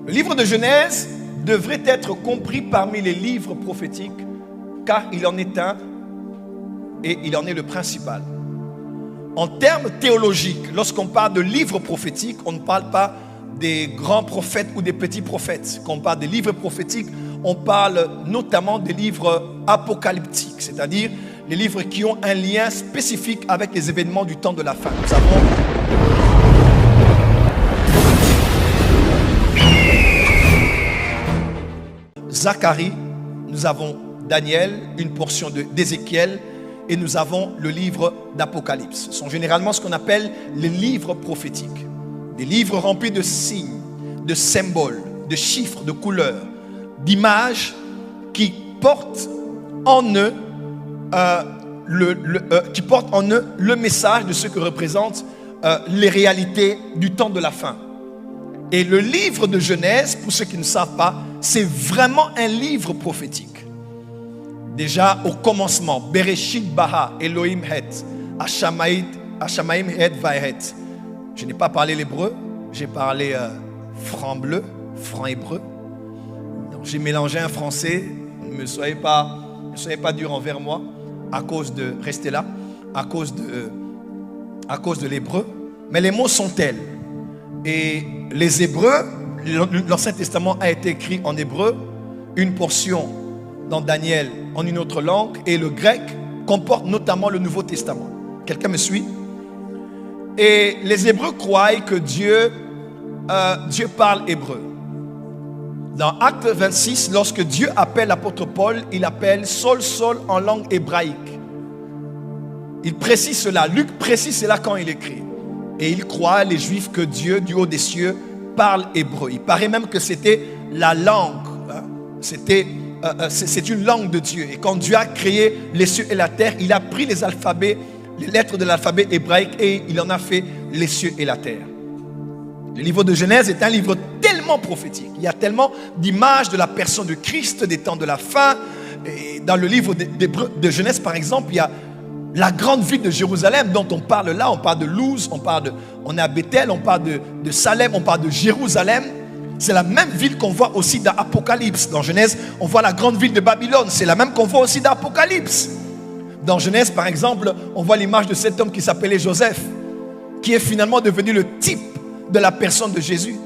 Le livre de Genèse devrait être compris parmi les livres prophétiques, car il en est un et il en est le principal. En termes théologiques, lorsqu'on parle de livres prophétiques, on ne parle pas des grands prophètes ou des petits prophètes. Quand on parle des livres prophétiques, on parle notamment des livres apocalyptiques, c'est-à-dire les livres qui ont un lien spécifique avec les événements du temps de la fin. Nous avons Zacharie, nous avons Daniel, une portion d'Ézéchiel, et nous avons le livre d'Apocalypse. Ce sont généralement ce qu'on appelle les livres prophétiques. Des livres remplis de signes, de symboles, de chiffres, de couleurs, d'images qui portent en eux le message de ce que représentent les réalités du temps de la fin. Et le livre de Genèse, pour ceux qui ne savent pas, c'est vraiment un livre prophétique. Déjà au commencement, Bereshit bara Elohim het, Hashamayim het vahet. Je n'ai pas parlé l'hébreu, j'ai parlé franc bleu, franc hébreu. Donc j'ai mélangé un français. Ne soyez pas dur envers moi à cause de rester là, à cause de l'hébreu. Mais les mots sont tels. Et les Hébreux, l'Ancien Testament a été écrit en hébreu, une portion dans Daniel en une autre langue, et le grec comporte notamment le Nouveau Testament. Quelqu'un me suit? Et les Hébreux croient que Dieu parle hébreu. Dans Acte 26, lorsque Dieu appelle l'apôtre Paul, il appelle Saul, Saul en langue hébraïque. Il précise cela. Luc précise cela quand il écrit. Et il croit, les Juifs, que Dieu, du haut des cieux, parle hébreu. Il paraît même que c'était la langue. C'est une langue de Dieu. Et quand Dieu a créé les cieux et la terre, il a pris les lettres de l'alphabet hébraïque et il en a fait les cieux et la terre. Le livre de Genèse est un livre tellement prophétique. Il y a tellement d'images de la personne de Christ, des temps de la fin. Et dans le livre de Genèse, par exemple, il y a la grande ville de Jérusalem dont on parle là. On parle de Luz, on est à Bethel, on parle de Salem, on parle de Jérusalem. C'est la même ville qu'on voit aussi dans Apocalypse. Dans Genèse, on voit la grande ville de Babylone. C'est la même qu'on voit aussi dans Apocalypse. Dans Genèse, par exemple, on voit l'image de cet homme qui s'appelait Joseph, qui est finalement devenu le type de la personne de Jésus.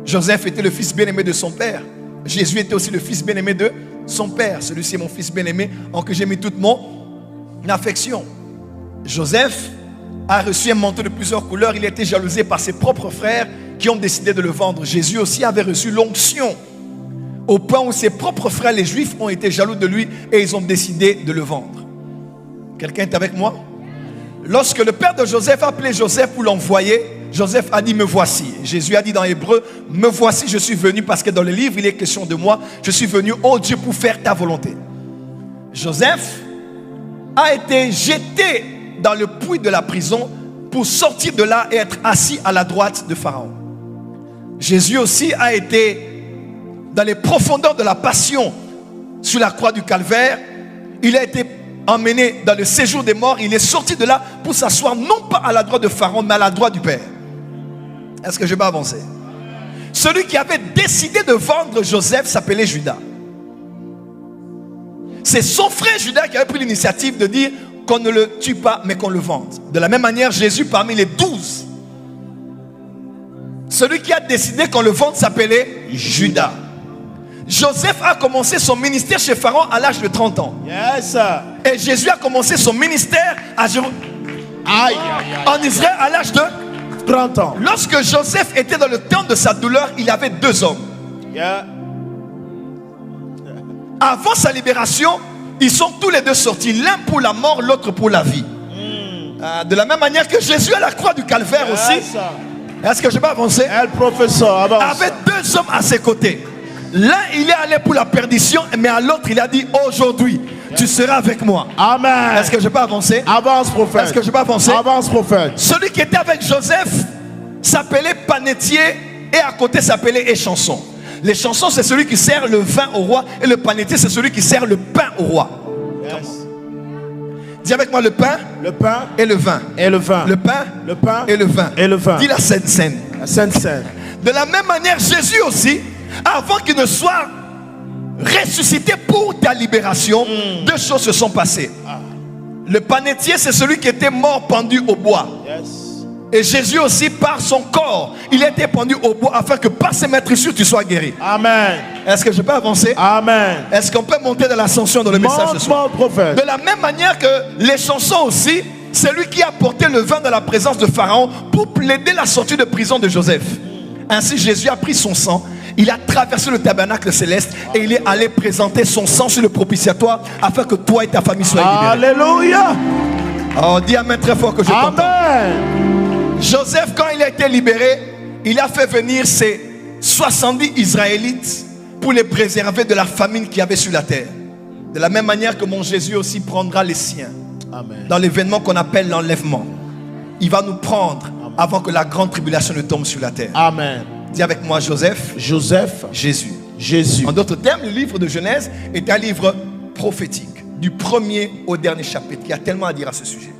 Joseph était le fils bien-aimé de son père. Jésus était aussi le fils bien-aimé de son père. Celui-ci est mon fils bien-aimé en que j'ai mis toute mon affection. Joseph a reçu un manteau de plusieurs couleurs. Il a été jalousé par ses propres frères qui ont décidé de le vendre. Jésus aussi avait reçu l'onction, au point où ses propres frères, les Juifs, ont été jaloux de lui et ils ont décidé de le vendre. Quelqu'un est avec moi? Lorsque le père de Joseph a appelé Joseph pour l'envoyer, Joseph a dit: me voici. Jésus a dit dans Hébreu: me voici, je suis venu, parce que dans le livre il est question de moi. Je suis venu, ô Dieu, pour faire ta volonté. Joseph a été jeté dans le puits de la prison pour sortir de là et être assis à la droite de Pharaon. Jésus aussi a été dans les profondeurs de la passion sur la croix du Calvaire. Il a été emmené dans le séjour des morts. Il est sorti de là pour s'asseoir non pas à la droite de Pharaon, mais à la droite du Père. Est-ce que je vais avancer? Celui qui avait décidé de vendre Joseph s'appelait Judas. C'est son frère Judas qui avait pris l'initiative de dire qu'on ne le tue pas, mais qu'on le vende. De la même manière, Jésus, parmi les 12, celui qui a décidé qu'on le vende s'appelait Judas. Joseph a commencé son ministère chez Pharaon à l'âge de 30 ans. Yes, sir. Et Jésus a commencé son ministère en Israël à l'âge de 30 ans. Lorsque Joseph était dans le temps de sa douleur, il avait 2 hommes. Yeah. Avant sa libération, ils sont tous les 2 sortis, l'un pour la mort, l'autre pour la vie. De la même manière que Jésus à la croix du Calvaire aussi. Est-ce que je peux avancer? El professeur avance. Avait 2 hommes à ses côtés. L'un il est allé pour la perdition, mais à l'autre il a dit: aujourd'hui tu seras avec moi. Amen. Est-ce que je peux avancer? Avance prophète. Est-ce que je peux avancer? Avance prophète. Celui qui était avec Joseph s'appelait Panétier et à côté s'appelait Échanson. Les chansons, c'est celui qui sert le vin au roi, et le panétier, c'est celui qui sert le pain au roi. Yes. Dis avec moi: le pain et le vin. Le pain et le vin. Dis la Sainte Seine. La Sainte Seine. De la même manière, Jésus aussi, avant qu'il ne soit ressuscité pour ta libération, deux choses se sont passées. Le panetier, c'est celui qui était mort pendu au bois. Yes. Et Jésus aussi, par son corps, il a été pendu au bois afin que par ses maîtresses, tu sois guéri. Amen. Est-ce que je peux avancer? Amen. Est-ce qu'on peut monter dans l'ascension dans le message ce soir? Monte, prophète. De la même manière que les chansons aussi, c'est lui qui a porté le vin dans la présence de Pharaon pour plaider la sortie de prison de Joseph. Ainsi, Jésus a pris son sang, il a traversé le tabernacle céleste et il est allé présenter son sang sur le propitiatoire afin que toi et ta famille soient libérés. Alléluia. Oh, dis amen très fort que je t'entends. Amen. Joseph, quand il a été libéré, il a fait venir ses 70 Israélites pour les préserver de la famine qu'il y avait sur la terre. De la même manière que mon Jésus aussi prendra les siens. Amen. Dans l'événement qu'on appelle l'enlèvement. Il va nous prendre avant que la grande tribulation ne tombe sur la terre. Amen. Dis avec moi Joseph, Joseph, Jésus. Jésus. En d'autres termes, le livre de Genèse est un livre prophétique. Du premier au dernier chapitre. Il y a tellement à dire à ce sujet.